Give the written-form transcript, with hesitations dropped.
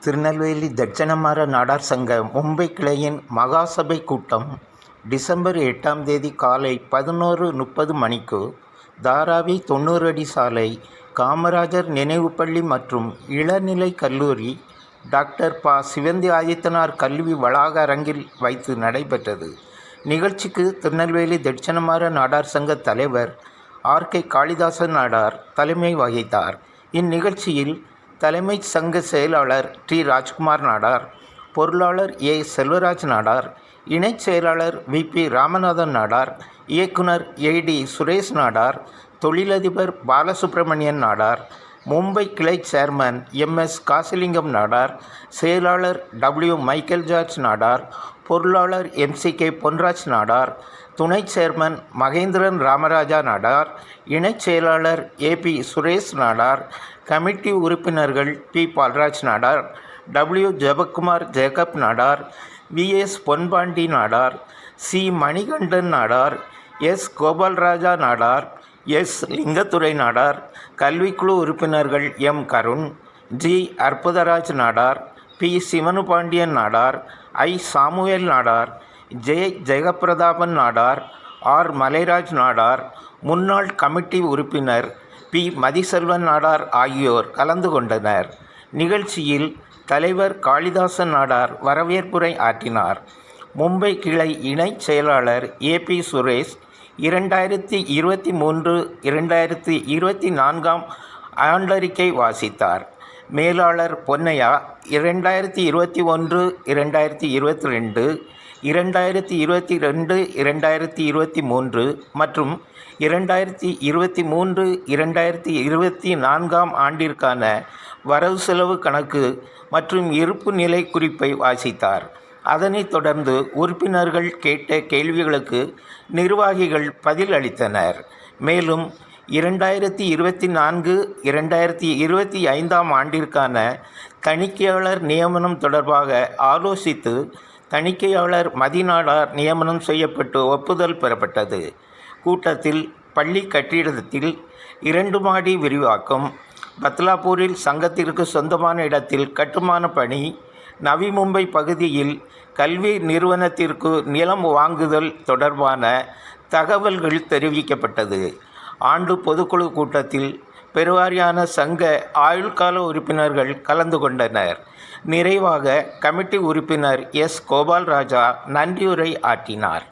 திருநெல்வேலி தட்சணமாற நாடார் சங்க மும்பை கிளையின் மகாசபை கூட்டம் டிசம்பர் 8ஆம் தேதி காலை 11:30 மணிக்கு தாராவி 90 அடி சாலை, காமராஜர் நினைவுப்பள்ளி மற்றும் இளநிலை கல்லூரி, டாக்டர் ப. சிவந்தி ஆதித்தனார் கல்வி வளாக அரங்கில் வைத்து நடைபெற்றது. நிகழ்ச்சிக்கு திருநெல்வேலி தட்சணமாற நாடார் சங்க தலைவர் ஆர். காளிதாசன் நாடார் தலைமை வகித்தார். இந்நிகழ்ச்சியில் தலைமை சங்க செயலாளர் டி. ராஜ்குமார் நாடார், பொருளாளர் ஏ. செல்வராஜ் நாடார், இணைச் செயலாளர் வி. பி. ராமநாதன் நாடார், இயக்குனர் ஏ. டி. சுரேஷ் நாடார், தொழிலதிபர் பாலசுப்ரமணியன் நாடார், மும்பை கிளை chairman M. S. Kasilingam Nadar, செயலாளர் டபிள்யூ. மைக்கேல் ஜார்ஜ் நாடார், பொருளாளர் M. C. K. Ponraj Nadar, துணை சேர்மன் மகேந்திரன் ராமராஜா நாடார், இணைச் செயலாளர் A. P. Suresh Nadar, committee உறுப்பினர்கள் P. Balraj Nadar, W. Jebakumar Jacob Nadar, V. S. Ponpandi Nadar, C. Manikandan Nadar, S. Gopalraja Nadar, S. Lingadurai Nadar, கல்விக்குழு உறுப்பினர்கள் M. Karun, G. Arputharaj Nadar, P. Sivanupandian Nadar, I. Samuel Nadar, J. Jegaprathapan Nadar, R. Malairaj Nadar, முன்னாள் கமிட்டி உறுப்பினர் பி. மதிசெல்வன் நாடார் ஆகியோர் கலந்து கொண்டனர். நிகழ்ச்சியில் தலைவர் காளிதாசன் நாடார் வரவேற்புரை ஆற்றினார். மும்பை கிளை இணைச் செயலாளர் ஏ. பி. சுரேஷ் 2023-2024 ஆண்டறிக்கை வாசித்தார். மேலாளர் பொன்னையா 2021-2022, 2022-2023 மற்றும் 2023-2024 ஆண்டிற்கான வரவு செலவு கணக்கு மற்றும் இருப்பு நிலை குறிப்பை வாசித்தார். அதனைத் தொடர்ந்து உறுப்பினர்கள் கேட்ட கேள்விகளுக்கு நிர்வாகிகள் பதில் அளித்தனர். மேலும் 2024-2025 ஆண்டிற்கான தணிக்கையாளர் நியமனம் தொடர்பாக ஆலோசித்து தணிக்கையாளர் மதிநாடார் நியமனம் செய்யப்பட்டு ஒப்புதல் பெறப்பட்டது. கூட்டத்தில் பள்ளி கட்டிடத்தில் 2 மாடி விரிவாக்கம், பத்லாபூரில் சங்கத்திற்கு சொந்தமான இடத்தில் கட்டுமான பணி, நவி மும்பை பகுதியில் கல்வி நிறுவனத்திற்கு நிலம் வாங்குதல் தொடர்பான தகவல்கள் தெரிவிக்கப்பட்டது. ஆண்டு பொதுக்குழு கூட்டத்தில் பெருவாரியான சங்க ஆயுள்கால உறுப்பினர்கள் கலந்து கொண்டனர். நிறைவாக கமிட்டி உறுப்பினர் எஸ். கோபால்ராஜா நன்றியுரை ஆற்றினார்.